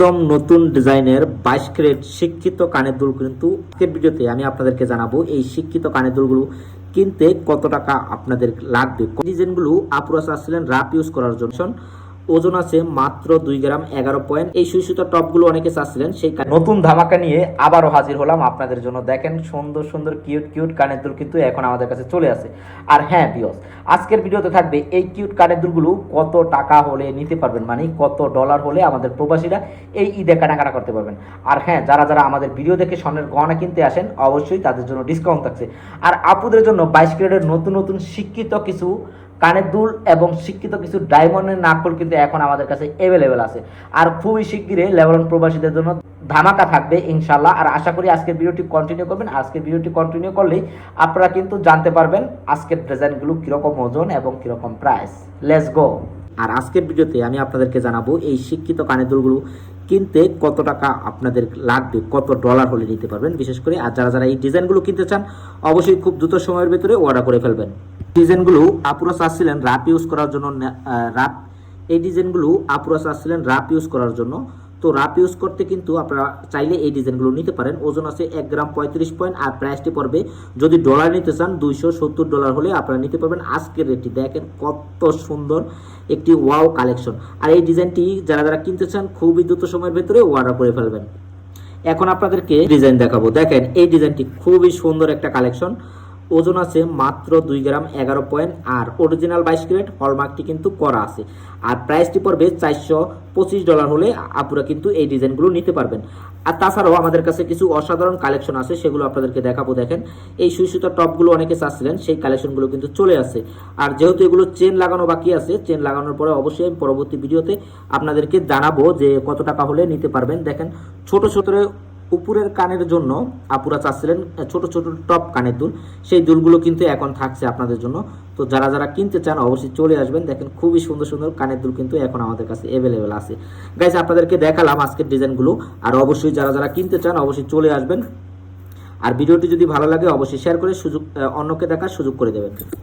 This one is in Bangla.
একদম নতুন ডিজাইনের 22 ক্যারেট শিক্ষিত কানের দুল কিন্তু আজকের ভিডিওতে আমি আপনাদেরকে জানাবো এই শিক্ষিত কানের দুলগুলো কিনতে কত টাকা আপনাদের লাগবে। ডিজাইনগুলো আপুরা চাচ্ছিলেন রাফ ইউজ করার জন্য, ওজন আছে মাত্র 2 গ্রাম 11 পয়েন্ট। এই সুই সুতার টপগুলো অনেকে চাচ্ছিলেন, সেই নতুন ধামাকা নিয়ে আবারও হাজির হলাম আপনাদের জন্য। দেখেন সুন্দর সুন্দর কিউট কিউট কানের দুল কিন্তু এখন আমাদের কাছে চলে আসে। আর হ্যাঁ ভিউয়ার্স, আজকের ভিডিওতে থাকবে এই কিউট কানের দুলগুলো কত টাকা হলে নিতে পারবেন, মানে কত ডলার হলে আমাদের প্রবাসীরা এই ঈদে কেনাকাটা করতে পারবেন। আর হ্যাঁ, যারা যারা আমাদের ভিডিও দেখে স্বর্ণের গহনা কিনতে আসেন অবশ্যই তাদের জন্য ডিসকাউন্ট থাকছে। আর আপুদের জন্য 22 ক্যারেটের নতুন নতুন শিক্ষিত কিছু কানের দুল এবং শিক্ষিত কিছু ডায়মন্ডের নাকফুল কিন্তু এখন আমাদের কাছে অ্যাভেলেবেল আছে। আর খুবই শিগগিরই লেভেল প্রবাসীদের জন্য ধামাকা থাকবে ইনশাল্লাহ। আর আশা করি আজকের ভিডিওটি কন্টিনিউ করবেন। আজকের ভিডিওটি কন্টিনিউ করলেই আপনারা কিন্তু জানতে পারবেন আজকের ডিজাইনগুলো কীরকম ওজন এবং কীরকম প্রাইস। Let's go. আর আজকের ভিডিওতে আমি আপনাদেরকে জানাবো এই শিক্ষিত কানের দুলগুলো কিনতে কত টাকা আপনাদের লাগবে, কত ডলার হলে নিতে পারবেন বিশেষ করে। আর যারা যারা এই ডিজাইনগুলো কিনতে চান অবশ্যই খুব দ্রুত সময়ের ভিতরে অর্ডার করে ফেলবেন। ডিজাইনগুলো আপুরা চাচ্ছিলেন রাফ ইউজ করার জন্য, এই ডিজাইনগুলো আপুরা চাচ্ছিলেন রাফ ইউজ করার জন্য। তো রাফ ইউজ করতে কিন্তু আপনারা চাইলে এই ডিজাইনগুলো নিতে পারেন। ওজন আছে 1 গ্রাম 35 পয়েন্ট। আর প্রাইসটি পড়বে, যদি ডলার নিতে চান, $270 হলে আপনারা নিতে পারবেন। আজকের রেটটি দেখেন কত সুন্দর একটি ওয়াও কালেকশন। আর এই ডিজাইনটি যারা যারা কিনতে চান খুবই দ্রুত সময়ের ভেতরে অর্ডার করে ফেলবেন। এখন আপনাদেরকে ডিজাইন দেখাবো। দেখেন এই ডিজাইনটি খুবই সুন্দর একটা কালেকশন। ওজন আছে মাত্র 2 গ্রাম 11 পয়েন্ট। আর অরিজিনাল 22 ক্যারেট হলমার্কটি কিন্তু করা আছে। আর প্রাইসটি পড়বে $425 হলে আপুরা কিন্তু এই ডিজাইনগুলো নিতে পারবেন। আর তাছাড়াও আমাদের কাছে কিছু অসাধারণ কালেকশন আছে, সেগুলো আপনাদেরকে দেখাবো। দেখেন এই সুই সুতার টপগুলো অনেকে চাচ্ছিলেন, সেই কালেকশনগুলো কিন্তু চলে আসে। আর যেহেতু এগুলো চেন লাগানো বাকি আছে, চেন লাগানোর পরে অবশ্যই আমি পরবর্তী ভিডিওতে আপনাদেরকে জানাবো যে কত টাকা হলে নিতে পারবেন। দেখেন ছোট ছোট উপরের কানের জন্য আপুরা চাচ্ছিলেন ছোট ছোট টপ কানের দুল, সেই দুলগুলো কিন্তু এখন থাকছে আপনাদের জন্য। তো যারা যারা কিনতে চান অবশ্যই চলে আসবেন। দেখেন খুবই সুন্দর সুন্দর কানের দুল কিন্তু এখন আমাদের কাছে অ্যাভেলেবেল আছে। গাইস, আপনাদেরকে দেখালাম আজকের ডিজাইনগুলো। আর অবশ্যই যারা যারা কিনতে চান অবশ্যই চলে আসবেন। আর ভিডিওটি যদি ভালো লাগে অবশ্যই শেয়ার করে অন্যকে দেখার সুযোগ করে দেবেন।